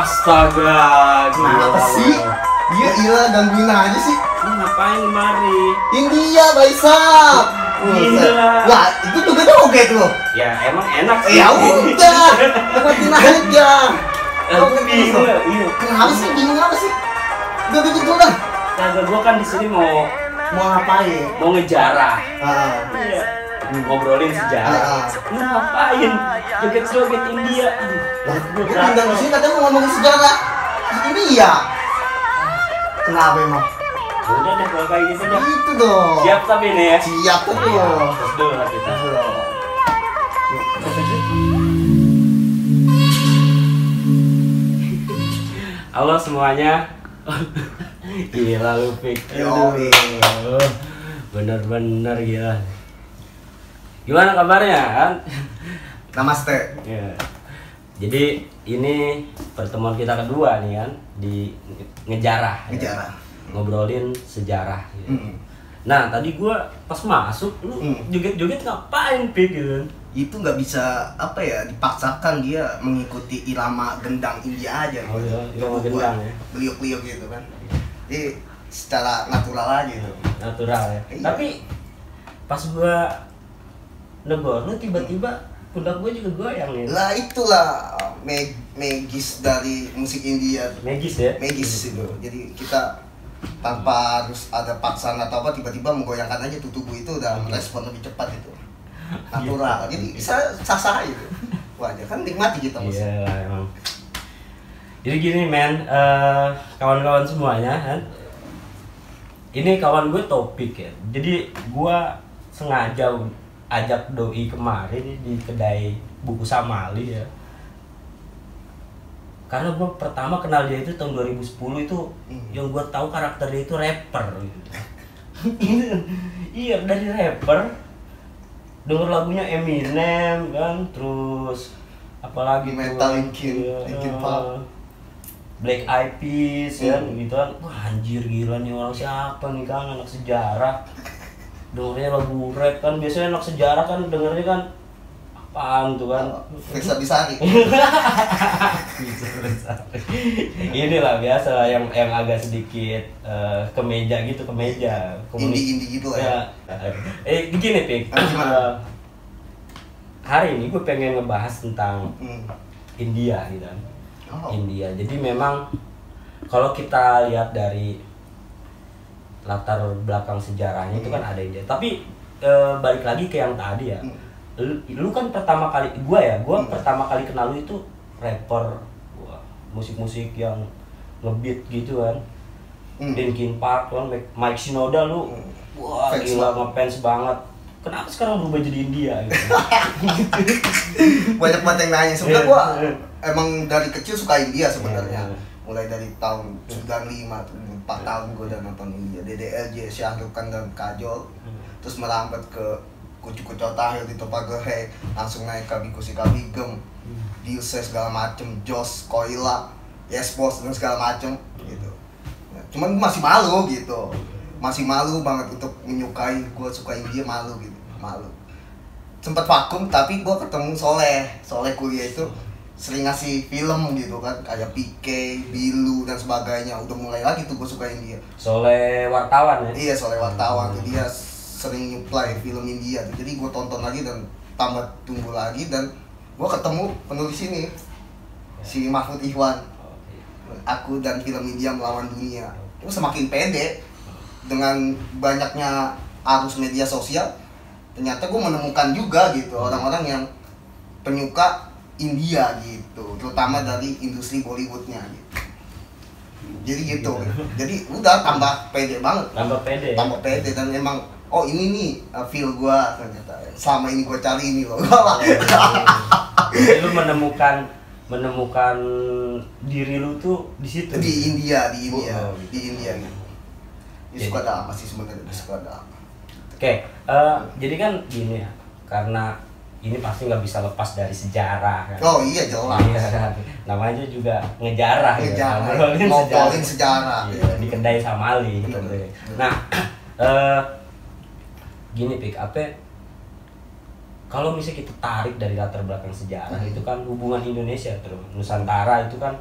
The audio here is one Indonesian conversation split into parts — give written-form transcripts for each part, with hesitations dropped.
Astaga, Kenapa sih? Iya ilah gangguin aja sih. Lu ngapain kemari? India Baisap. Gila. Lah itu tuh gak joget loh. Ya emang enak sih. Ya udah, nikmatin aja. Bingung ya? Iya. Kenapa sih? Bingung apa sih? Udah begitu dah. Kagak, gua kan di sini mau ngapain? mau ngejarah. Iya. Ngobrolin sejarah. Lu ngapain? Joget-joget India. Lah, gue tinggal di sini katanya mau ngomongin sejarah India. Kenapa emang? Udah deh kalau kayak gitu dah. Itu dong. Siap tapi nih ya. Siap tuh. Terus dulu lah kita. Halo semuanya. Gila lu Pik. Bener-bener gila. Gimana kabarnya kan? Namaste. Ya. Jadi ini pertemuan kita kedua nih kan di ngejarah. Ngejarah. Ngobrolin sejarah gitu. Nah, tadi gua pas masuk lu joget-joget ngapain Pik gitu. Itu nggak bisa apa ya dipaksakan, dia mengikuti irama gendang India aja. Oh iya, irama gendang ya. Beliuk-beliuk gitu kan. Jadi secara natural aja gitu. Natural ya. Iya. Tapi pas gua negor lu tiba-tiba pundak gua juga goyang nih. Lah itulah magis dari musik India. Magis ya? Magis itu. Jadi kita tanpa harus ada paksaan atau apa, tiba-tiba menggoyangkan aja tubuh itu udah merespon lebih cepat itu. Natural. Jadi bisa sah-sah itu. Wajar kan, nikmati kita musik. Iya lah emang. Jadi gini men, kawan-kawan semuanya kan. Ini kawan gue Topik ya. Jadi gue sengaja ajak doi kemarin di kedai buku Samali ya. Karena gue pertama kenal dia itu tahun 2010 itu yang gue tahu karakternya itu rapper gitu. Iya, dari rapper denger lagunya Eminem kan, terus apalagi Metal tuh, Linkin Park, Black Eyed Peas kan gitu kan. Wah anjir gila nih orang siapa nih kan, anak sejarah dengernya lagu rap kan. Biasanya anak sejarah kan dengernya kan apaan tuh kan, Reza Bisari. Inilah biasa lah yang agak sedikit kemeja gitu, kemeja Indie gitu lah ya. Begini Pik, hari ini gue pengen ngebahas tentang India gitu kan. India, jadi memang kalau kita lihat dari latar belakang sejarahnya itu kan ada India, tapi balik lagi ke yang tadi ya. Lu kan pertama kali gua pertama kali kenal lu itu rapper, musik-musik yang ngebeat gitu kan. Linkin Park kan, Mike Shinoda lu wah gila ngefans banget. Kenapa sekarang berubah jadi India gitu? Banyak banget yang nanya. Sebenarnya gua emang dari kecil suka India sebenarnya. Mulai dari tahun 95, 4 tahun gua udah nonton India. DDLJ, Shah Rukh Khan dan Kajol. Terus merambat ke Kucu Tahir di Topagehe, langsung naik ke Biku Sikabigem, Dilse segala macem, Jos, Koila, Yes Boss dan segala macem gitu. Cuman masih malu gitu, masih malu banget untuk menyukai. Gue suka India, malu gitu, malu. Sempet vakum tapi gue ketemu Soleh kuliah itu sering ngasih film gitu kan, kayak PK, Bilu dan sebagainya. Udah mulai lagi tuh gue suka India. Soleh wartawan ya? Iya, Soleh wartawan tuh dia sering nyuplai film India tuh. Jadi gue tonton lagi dan tambah tunggu lagi, dan gue ketemu penulis ini si Mahfud Ikhwan, Aku dan Film India Melawan Dunia. Itu semakin pede dengan banyaknya arus media sosial. Ternyata gue menemukan juga gitu orang-orang yang penyuka India gitu, terutama dari industri Bollywoodnya gitu. Jadi gitu. Jadi udah tambah pede banget. Tambah pede dan emang oh ini nih feel gua ternyata. Selama ini gua cari ini loh. Jadi lu menemukan diri lu tuh di situ. Di India gitu. Jadi Suka ada apa sih sebenarnya? Suka ada apa? Oke, jadi kan gini ya, karena ini pasti nggak bisa lepas dari sejarah kan. Oh iya jelas. Iya, namanya juga ngejarah. Ngobrolin sejarah. Iya, di kedai Samali gitu. Nah, gini Pik, kalau misalnya kita tarik dari latar belakang sejarah itu kan hubungan Indonesia terus Nusantara itu kan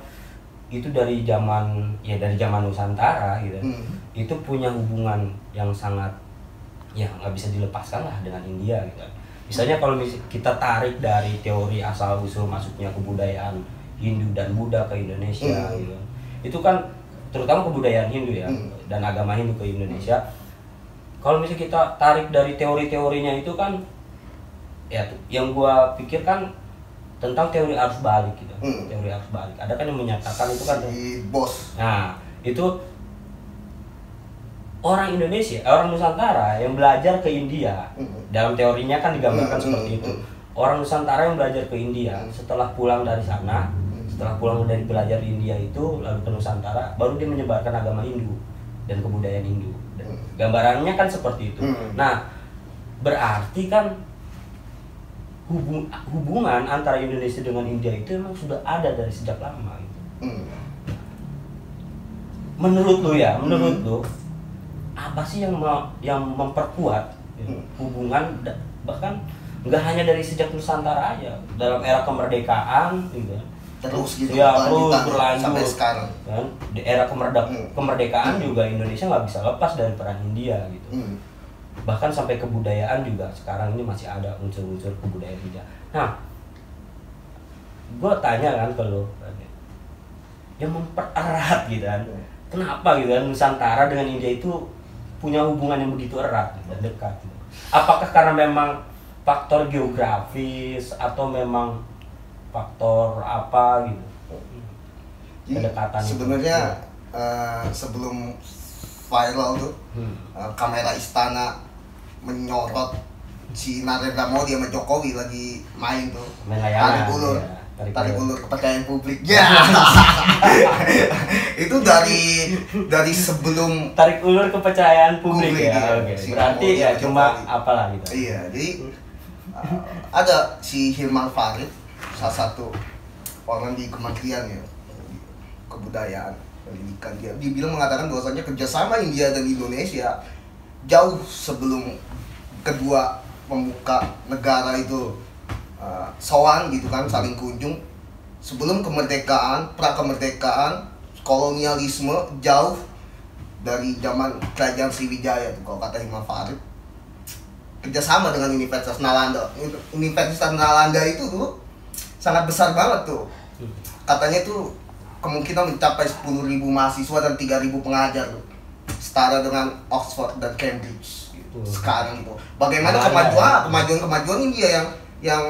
itu dari zaman Nusantara gitu. Itu punya hubungan yang sangat ya nggak bisa dilepaskan lah dengan India gitu. Misalnya kalau kita tarik dari teori asal usul masuknya kebudayaan Hindu dan Buddha ke Indonesia gitu. Itu kan terutama kebudayaan Hindu ya dan agama Hindu ke Indonesia. Kalau misalnya kita tarik dari teori-teorinya itu kan ya yang gua pikir kan tentang teori arus balik gitu. Teori arus balik. Ada kan yang menyatakan itu kan si bos. Nah, itu orang Indonesia, orang Nusantara yang belajar ke India. Dalam teorinya kan digambarkan seperti itu. Orang Nusantara yang belajar ke India setelah pulang dari sana, setelah pulang dari belajar di India itu lalu ke Nusantara, baru dia menyebarkan agama Hindu dan kebudayaan Hindu. Gambarannya kan seperti itu. Nah, berarti kan hubungan antara Indonesia dengan India itu memang sudah ada dari sejak lama gitu. Menurut lu apa sih yang memperkuat hubungan bahkan nggak hanya dari sejak Nusantara aja, dalam era kemerdekaan gitu terus gitu ya terus berlanjut sampai sekarang kan di era kemerdekaan juga Indonesia nggak bisa lepas dari peran India gitu. Bahkan sampai kebudayaan juga sekarang ini masih ada unsur-unsur kebudayaan India. Nah, gue tanya kan ke lo, yang mempererat gitu kan, kenapa gitu kan Nusantara dengan India itu punya hubungan yang begitu erat dan dekat? Gitu. Apakah karena memang faktor geografis atau memang faktor apa gitu? Kedekatan sebenarnya sebelum viral tuh kamera istana menyorot si Narendra Modi sama Jokowi lagi main tuh tarik ulur kepercayaan publik ya. Itu dari sebelum tarik ulur kepercayaan publik ya. Oke. Berarti ya cuma apalah gitu. Iya, jadi ada si Hilman Farid, salah satu orang di Kementerian ya Kebudayaan Pendidikan, dia bilang mengatakan bahwasanya kerjasama India dan Indonesia jauh sebelum kedua pemuka negara itu sowan gitu kan, saling kunjung. Sebelum kemerdekaan, pra-kemerdekaan, kolonialisme jauh dari zaman Kerajaan Sriwijaya tuh kalau kata Hilman Farid. Kerjasama dengan Universitas Nalanda. Universitas Nalanda itu tuh sangat besar banget tuh. Katanya tuh kemungkinan mencapai 10.000 mahasiswa dan 3.000 pengajar tuh. Setara dengan Oxford dan Cambridge gitu. Sekarang itu. Bagaimana kemajuan India yang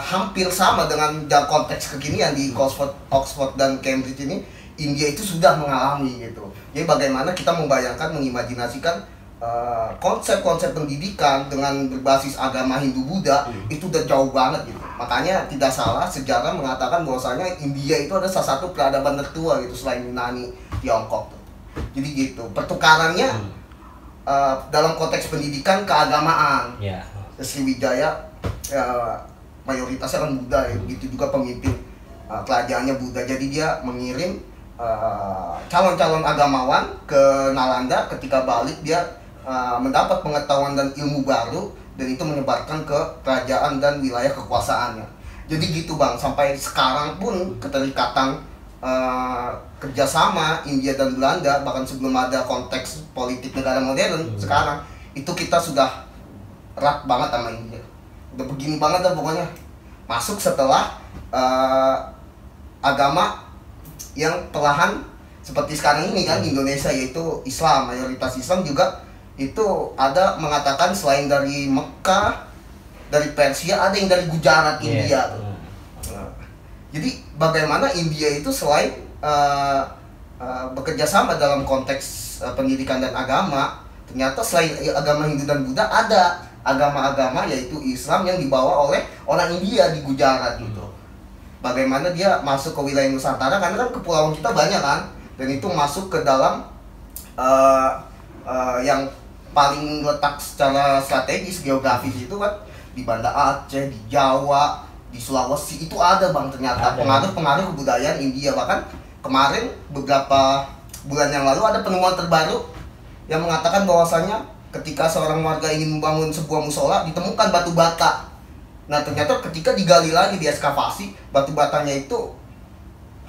hampir sama dengan konteks kekinian di Oxford dan Cambridge ini, India itu sudah mengalami gitu. Jadi bagaimana kita membayangkan, mengimajinasikan konsep-konsep pendidikan dengan berbasis agama Hindu Buddha itu udah jauh banget gitu. Makanya tidak salah sejarah mengatakan bahwasanya India itu ada salah satu peradaban tertua gitu selain Yunani, Tiongkok tuh. Jadi gitu. Pertukarannya dalam konteks pendidikan keagamaan. Sriwijaya mayoritasnya kan Buddha ya. Begitu juga pemimpin kerajaannya Buddha. Jadi dia mengirim calon-calon agamawan ke Nalanda. Ketika balik dia mendapat pengetahuan dan ilmu baru, dan itu menyebarkan ke kerajaan dan wilayah kekuasaannya. Jadi gitu Bang, sampai sekarang pun keterikatan kerjasama India dan Belanda, bahkan sebelum ada konteks politik negara modern sekarang, itu kita sudah erat banget sama India. Udah begini banget lah pokoknya. Masuk setelah agama yang perlahan seperti sekarang ini kan di Indonesia, yaitu Islam, mayoritas Islam juga itu ada mengatakan selain dari Mekah, dari Persia, ada yang dari Gujarat, India tuh. Jadi bagaimana India itu selain bekerja sama dalam konteks pendidikan dan agama, ternyata selain agama Hindu dan Buddha ada agama-agama yaitu Islam yang dibawa oleh orang India di Gujarat gitu. Bagaimana dia masuk ke wilayah Nusantara, karena kan kepulauan kita banyak kan, dan itu masuk ke dalam yang paling letak secara strategis geografis itu kan di Banda Aceh, di Jawa, di Sulawesi itu ada Bang ternyata pengaruh-pengaruh kebudayaan India. Bahkan kemarin beberapa bulan yang lalu ada penemuan terbaru yang mengatakan bahwasanya ketika seorang warga ingin membangun sebuah musola ditemukan batu bata. Nah ternyata ketika digali lagi, di ekskavasi, batu batanya itu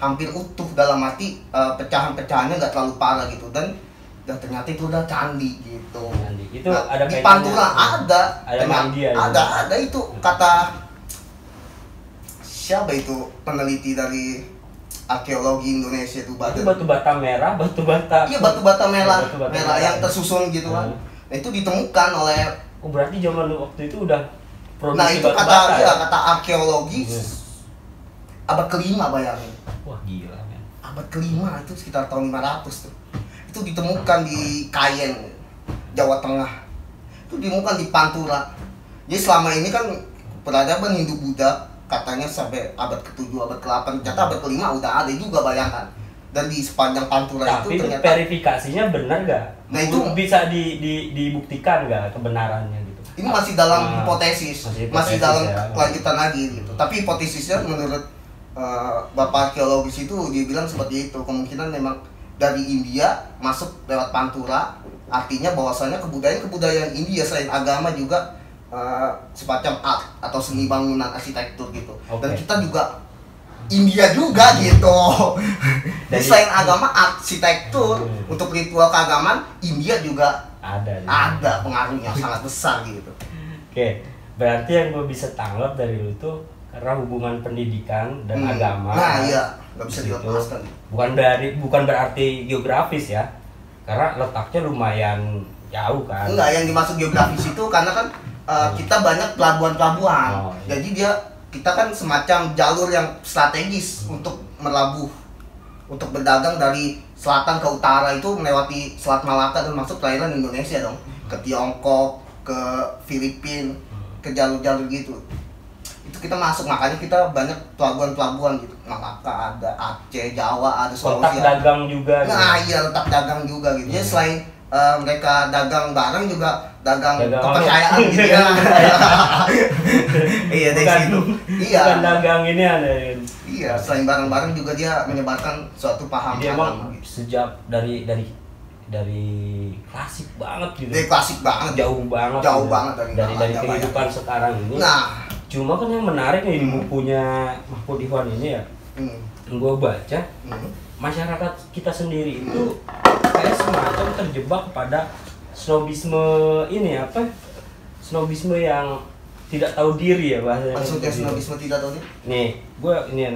hampir utuh, dalam arti pecahan-pecahannya nggak terlalu parah gitu, dan ternyata itu udah candi gitu. Candi. Itu nah, ada di Pantura ada India, ada itu kata siapa itu peneliti dari arkeologi Indonesia itu batu bata merah, batu bata. Iya, batu bata merah, merah yang tersusun gitu kan. Nah, itu ditemukan oleh berarti zaman waktu itu udah produksi. Nah, itu batu kata bata, ya, kata arkeologi abad kelima, bayangin. Wah, gila men. Abad kelima itu sekitar tahun 500 tuh. Itu ditemukan di Kayen, Jawa Tengah. Itu ditemukan di Pantura. Jadi selama ini kan peradaban Hindu Buddha katanya sampai abad ke-7, abad ke-8, ternyata abad ke-5 udah ada juga, bayangkan. Dan di sepanjang Pantura tapi itu ternyata verifikasinya benar gak? Nah, itu bisa dibuktikan gak kebenarannya gitu? Ini masih dalam hipotesis, masih dalam ya, kelanjutan lagi gitu. Tapi hipotesisnya menurut Bapak arkeologis itu dia bilang seperti itu, kemungkinan memang dari India masuk lewat Pantura, artinya bahwasanya kebudayaan India selain agama juga semacam art atau seni bangunan, arsitektur gitu. Dan kita juga India juga gitu. Jadi selain agama, arsitektur untuk ritual keagamaan, India juga ada pengaruhnya sangat besar gitu. Oke, berarti yang gue bisa tangkap dari lu itu karena hubungan pendidikan dan agama. Nah iya, nggak bisa dilepaskan. Bukan berarti geografis ya, karena letaknya lumayan jauh kan. Enggak, yang dimaksud geografis itu karena kan kita banyak pelabuhan-pelabuhan. Iya. Jadi kita kan semacam jalur yang strategis untuk melabuh, untuk berdagang dari selatan ke utara, itu melewati Selat Malaka dan masuk perairan Indonesia dong, ke Tiongkok, ke Filipina, ke jalur-jalur gitu. Itu kita masuk, makanya kita banyak pelabuhan-pelabuhan gitu. Malaka ada, Aceh, Jawa ada, Sulawesi. Letak dagang juga. Nah iya, letak dagang juga gitu. Jadi selain mereka dagang barang juga dagang kepercayaan gitu ya. Iya, dari situ. Iya. Bukan dagang ini ada. Iya, selain barang-barang juga dia menyebarkan suatu paham agama. Gitu. Sejak dari klasik banget gitu. Dari klasik banget. Jauh banget. Jauh banget dari kehidupan sekarang ini. Nah, cuma kan yang menarik nih di bukunya Mahfud Ikhwan ini ya. Gue baca masyarakat kita sendiri itu kayak semacam terjebak pada snobisme ini apa? Snobisme yang tidak tahu diri ya bahasanya. Maksudnya snobisme tidak tahu diri? Nih, gue ini ya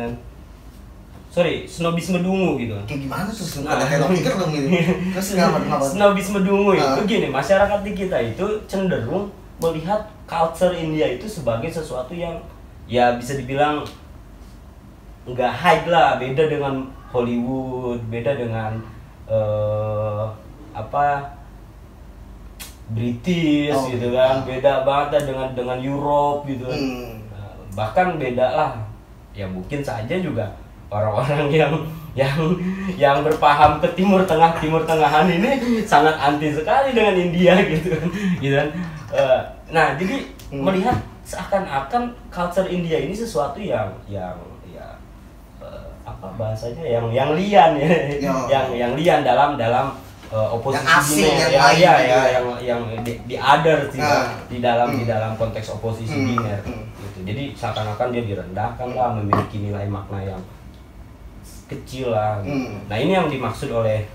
snobisme dungu gitu. Kayak gimana tuh? Ada hero pikir belum ini? Terus kenapa? Snobisme dungu itu gini, masyarakat di kita itu cenderung melihat culture India itu sebagai sesuatu yang ya bisa dibilang nggak hype lah, beda dengan Hollywood, beda dengan British gitu kan, beda banget dengan Europe gitu kan. Bahkan beda lah, ya mungkin saja juga orang-orang yang berpaham ke timur tengahan ini sangat anti sekali dengan India gitu kan. Nah jadi melihat seakan-akan culture India ini sesuatu yang bahasanya yang lian ya, yang lian dalam oposisi yang di other di dalam konteks oposisi biner gitu. Jadi seakan-akan dia direndahkan lah, memiliki nilai makna yang kecil lah gitu. Nah ini yang dimaksud oleh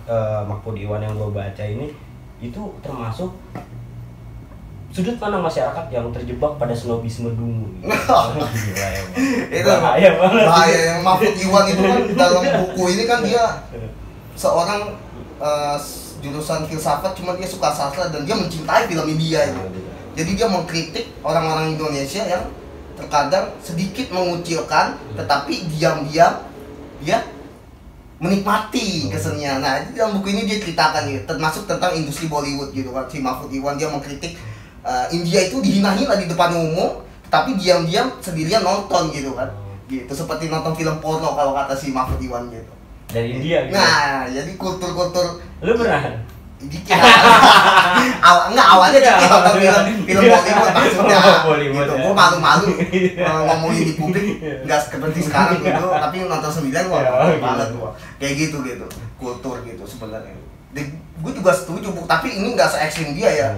Mahfud Ikhwan yang gue baca ini, itu termasuk sudut pandang masyarakat yang terjebak pada snobisme dungu. Gila ya, itu bahaya banget. Bahaya yang Mahfud Ikhwan itu kan dalam buku ini kan dia seorang jurusan filsafat, cuma dia suka sastra dan dia mencintai film India itu. Jadi dia mengkritik orang-orang Indonesia yang terkadang sedikit mengucilkan, tetapi diam-diam dia menikmati kesenian. Nah, di dalam buku ini dia ceritakan gitu, termasuk tentang industri Bollywood gitu kan. Si Mahfud Ikhwan dia mengkritik India itu dihina-hina di depan umum, tapi diam-diam sendirian nonton gitu kan. Gitu, seperti nonton film porno kalau kata si Mahfud Ikhwan gitu. Dari India gitu. Nah, jadi kultur-kultur. Lu pernah? Dikit. Awalnya dikit nonton film Bollywood maksudnya. Gitu. Gue malu-malu ngomongin di publik, nggak seperti sekarang gitu. Tapi nonton sendirian gue banget gue. Kayak gitu kultur gitu sebenarnya. Gue juga setuju, tapi ini nggak se-ekstrim dia ya.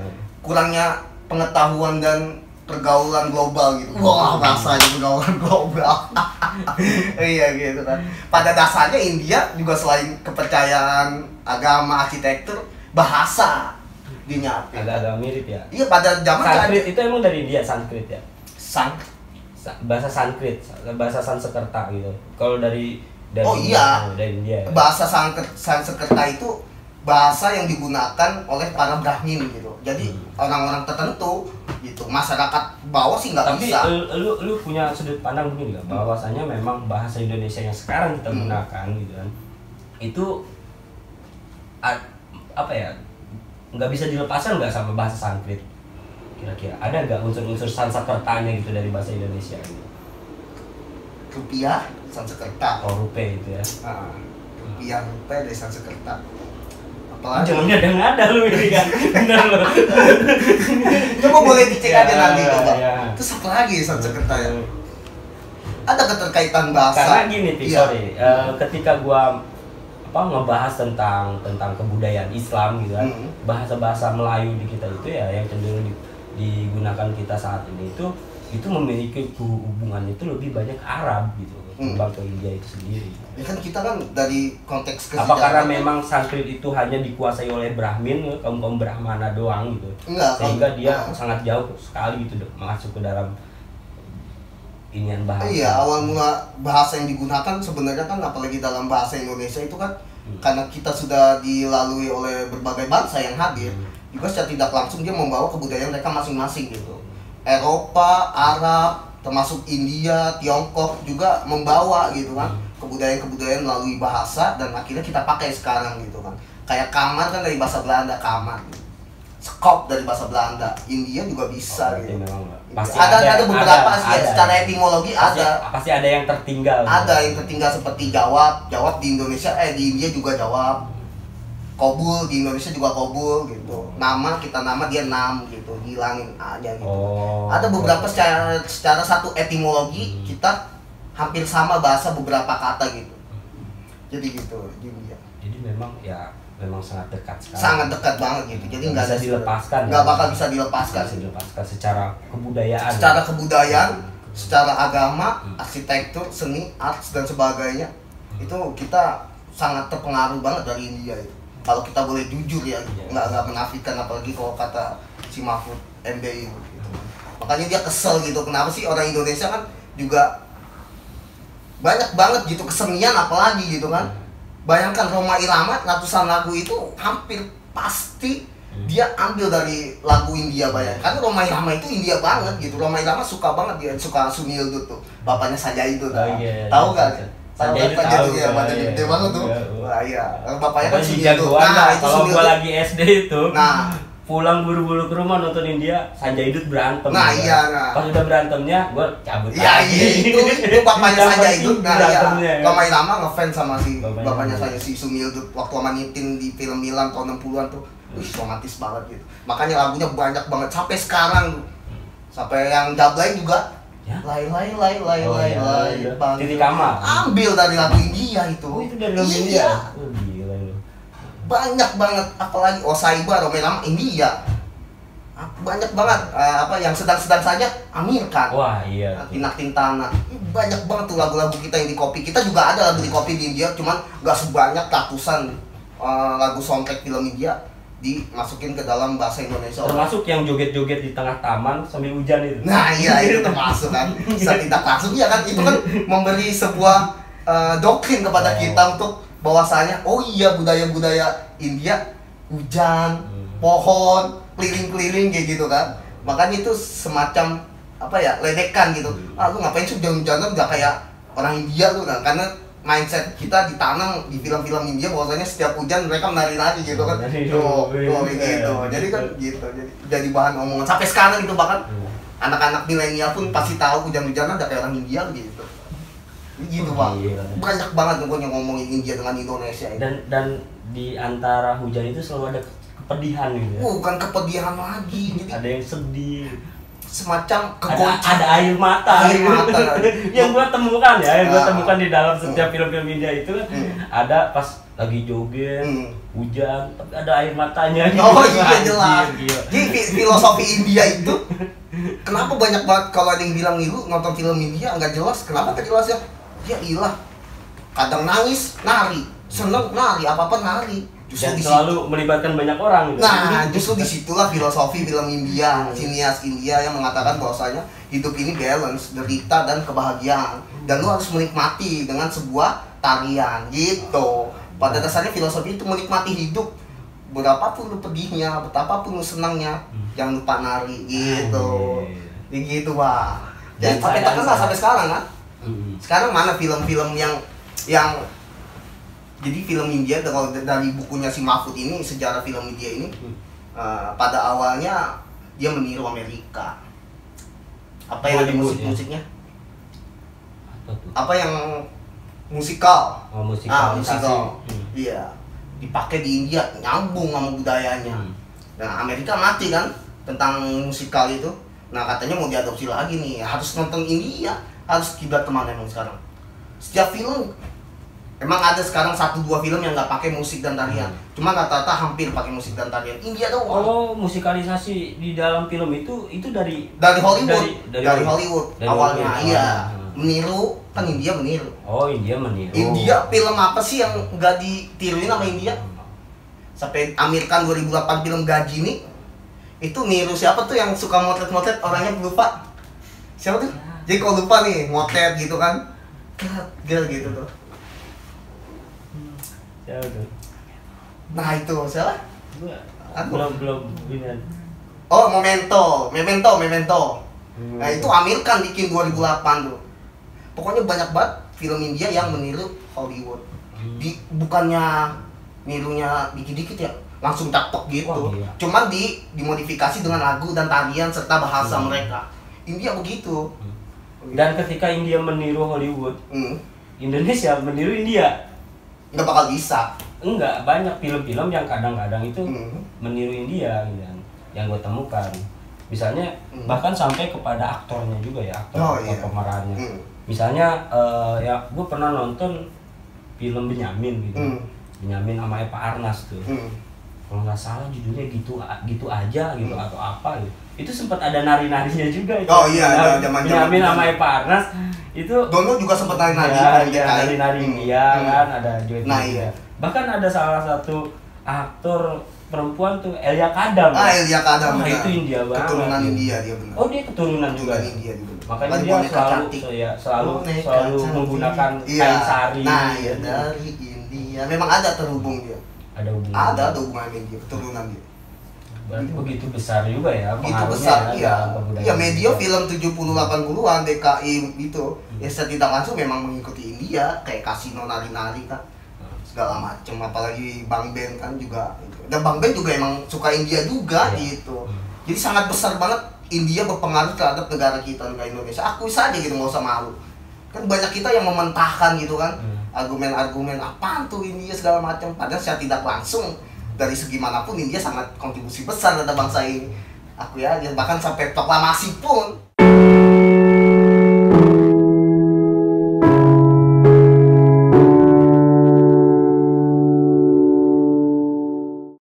Kurangnya pengetahuan dan pergaulan global gitu. Wah, rasanya pergaulan global. Iya gitu kan. Pada dasarnya India juga selain kepercayaan agama, arsitektur, bahasa dinyati. Agak mirip ya. Iya, pada zaman Sanskrit itu emang dari India, Sanskrit ya. Bahasa Sanskrit, bahasa Sanskerta gitu. Kalau dari oh iya, dari India. Ya. Bahasa Sanskerta itu bahasa yang digunakan oleh para Brahmin gitu. Jadi orang-orang tertentu gitu. Masyarakat bawah sih nggak bisa. Tapi lu punya sudut pandang begini nggak? Bahwasanya memang bahasa Indonesia yang sekarang kita gunakan gitu kan, itu apa ya? Nggak bisa dilepaskan nggak sama bahasa Sanskrit? Kira-kira ada nggak unsur-unsur Sanskertanya gitu dari bahasa Indonesia gitu? Rupiah, Sanskerta. Oh, rupiah itu ya. Rupiah dari Sanskerta. Jangan ngada-ngada lu ini kan. Bener lu. Coba boleh dicek aja nanti coba. Ya. Terus apa lagi Sanskerta ya? Ada keterkaitan bahasa. Karena gini, sorry. Ketika gua ngebahas tentang kebudayaan Islam gitu kan, bahasa-bahasa Melayu di kita itu ya yang cenderung digunakan kita saat ini itu memiliki hubungan itu lebih banyak Arab gitu ketimbang ke India itu sendiri. Ya kan kita kan dari konteks kesejahteraan. Apa karena memang Sanskrit itu hanya dikuasai oleh Brahmin, kaum Brahmana doang gitu? Enggak, sehingga dia sangat jauh sekali gitu masuk ke dalam inian bahasa. Iya, awal mula bahasa yang digunakan sebenarnya kan apalagi dalam bahasa Indonesia itu kan karena kita sudah dilalui oleh berbagai bangsa yang hadir, juga secara tidak langsung dia membawa kebudayaan mereka masing-masing gitu. Eropa, Arab, termasuk India, Tiongkok juga membawa gitu kan kebudayaan-kebudayaan melalui bahasa dan akhirnya kita pakai sekarang gitu kan. Kayak kamar kan dari bahasa Belanda, kamar gitu. Skop dari bahasa Belanda, India juga bisa gitu. Pasti ada beberapa sih secara etimologi pasti ada yang tertinggal. Ada yang tertinggal seperti jawab di Indonesia di India juga jawab. Kobul di Indonesia juga kobul gitu. Nama dia nam gitu, hilangin aja gitu. Ada beberapa secara satu etimologi kita hampir sama bahasa beberapa kata gitu. Jadi gitu di India. Jadi memang sangat dekat sekali. Sangat dekat banget gitu. Jadi nggak bisa dilepaskan. Nggak bakal bisa dilepaskan. Bisa dilepaskan secara kebudayaan. Secara kebudayaan, secara agama, arsitektur, seni, arts dan sebagainya. Itu kita sangat terpengaruh banget dari India itu. Kalau kita boleh jujur ya, nggak menafikan apalagi kalau kata si Mahfud MD gitu. Makanya dia kesel gitu. Kenapa sih orang Indonesia kan juga banyak banget gitu kesenian apalagi gitu kan. Bayangkan Rhoma Irama, ratusan lagu itu hampir pasti dia ambil dari lagu India. Bayangkan Rhoma Irama itu India banget gitu. Rhoma Irama suka banget, dia suka Sunil tuh, bapaknya saja itu. Tahu nggak? Sanjay tahu ya, badannya gede banget tuh. Wah iya, bapaknya kan Sunil tuh. Nah, itu kalau gua lagi SD itu. Nah, pulang buru-buru ke rumah nonton India, Sanjay Dutt berantem. Nah iya, pas udah berantemnya, gua cabut. Iya, itu bapaknya Sanjay Dutt. Nah iya, Rhoma Irama ngefans sama si bapaknya saya si Sunil Dutt waktu sama Nitin di film Milan tahun 60-an tuh. Romantis banget gitu. Makanya lagunya banyak banget sampai sekarang tuh. Sampai yang Jablay juga. Lai Titik Kamal ambil dari lagu India itu. Itu dari lagu India. Gila lu. Banyak banget, apalagi Saiba, Rhoma Irama, India. Banyak banget yang sedang-sedang saja Amir Khan. Wah iya. Tinak Tintana. Banyak banget tuh lagu-lagu kita yang di copy. Kita juga ada lagu di copy di India, cuman nggak sebanyak ratusan lagu soundtrack film India dimasukin ke dalam bahasa Indonesia. Termasuk yang joget-joget di tengah taman sambil hujan itu. Nah iya itu termasuk kan. Tidak langsung ya kan, itu kan memberi sebuah doktrin kepada kita untuk bahwasanya oh iya budaya-budaya India hujan, pohon, keliling-keliling kayak gitu kan. Makanya itu semacam ledekan gitu. Lu ngapain sih hujan-hujanan gak kayak orang India lu, nah karena mindset kita ditanam di film-film India bahwasanya setiap hujan mereka menari-nari gitu kan. Tuh gitu. Jadi kan gitu. Jadi bahan omongan sampai sekarang itu, bahkan anak-anak milenial pun pasti tahu hujan-hujanan udah kayak orang India gitu. Gitu Bang. Banyak banget yang ngomongin India dengan Indonesia ini. Dan di antara hujan itu selalu ada kepedihan gitu. Bukan kepedihan lagi. Jadi ada yang sedih. Semacam ada air mata yang gua temukan di dalam setiap film-film India itu kan ada pas lagi joget hujan tapi ada air matanya gitu. Oh iya jelas. Jadi filosofi India itu Kenapa banyak banget kalau ada yang bilang lu nonton film India nggak jelas? Kenapa nggak jelas ya? Ya ilah, kadang nangis, nari, seneng, nari, apa-apa nari. Dan selalu melibatkan banyak orang gitu. Nah, justru disitulah filosofi film India, sinias India yang mengatakan bahwasanya hidup ini balance, derita dan kebahagiaan, dan lu harus menikmati dengan sebuah tarian gitu. Pada dasarnya filosofi itu menikmati hidup, berapapun lu pedihnya, betapapun lu senangnya, jangan lupa nari gitu. Begitu, Pak. Dan sampai terkenal sampai sekarang kan. Sekarang mana film-film yang jadi film India dari bukunya si Mahfud ini, sejarah film India ini, pada awalnya dia meniru Amerika. Apa yang ada musik-musiknya? Apa yang musikal? Oh, musikal. Iya. Dipakai di India, nyambung sama budayanya. Nah, Amerika mati kan tentang musikal itu. Nah, katanya mau diadopsi lagi nih, harus nonton India, harus kiblat kemana emang sekarang. Setiap film emang ada sekarang 1-2 film yang nggak pakai musik dan tarian. Cuma rata-rata hampir pakai musik dan tarian. India doang. Oh, musikalisasi di dalam film itu dari Hollywood. Dari Hollywood awalnya. Iya. Meniru, kan India meniru. Oh, India meniru. India film apa sih yang nggak ditiruin sama India? Sampai Amir Khan 2008 film Gajini itu niru siapa tuh yang suka motret-motret, orangnya lupa. Siapa tuh? Jadi kalau lupa nih, motret gitu kan. Gel gitu tuh. Nah itu siapa? Belum binan. Oh, Memento. Nah itu Amir Khan bikin 2008 tuh. Pokoknya banyak banget film India yang meniru Hollywood. Bukannya nirunya dikit-dikit ya, langsung taktok gitu. Oh, iya. Cuman dimodifikasi dengan lagu dan tarian serta bahasa mereka. India begitu. Dan ketika India meniru Hollywood, Indonesia meniru India. Nggak bakal bisa. Enggak, banyak film-film yang kadang-kadang itu meniru India gitu, yang gue temukan. Misalnya bahkan sampai kepada aktornya juga ya, aktor pemerannya. Misalnya ya gue pernah nonton film Benyamin gitu. Benyamin sama Eva Arnaz tuh. Kalau nggak salah judulnya gitu aja gitu atau apa gitu. Itu sempat ada nari-narinya juga itu. Oh iya, zaman Benyamin sama Eva Arnaz itu Dono juga sempat nari-nari. Ya, nari-nari India kan, ada duet. Nah, iya. Bahkan ada salah satu aktor perempuan tuh Elia Kadam. Elia Kadam. Nah, itu India banget. Keturunan India dia benar. Oh, dia keturunan juga. India juga. Makanya dia selalu menggunakan kain sari. Nah, ya dari India. Memang ada terhubung dia. Ada hubungan. Ada hubungan dia, keturunan dia. Berarti begitu besar juga ya. Begitu besar, iya. Iya, media film 70-80-an DKI itu. Ya tidak langsung memang mengikuti India, kayak kasino nari-nari kan. Segala macam, apalagi Bang Ben kan juga. Dan Bang Ben juga emang suka India juga gitu. Jadi sangat besar banget India berpengaruh terhadap negara kita, negara Indonesia. Akui saja gitu, nggak usah malu. Kan banyak kita yang mementahkan gitu kan, argumen-argumen apaan tuh India segala macam. Padahal secara tidak langsung dari segi manapun India sangat kontribusi besar terhadap bangsa ini. Akui aja, bahkan sampai proklamasi pun.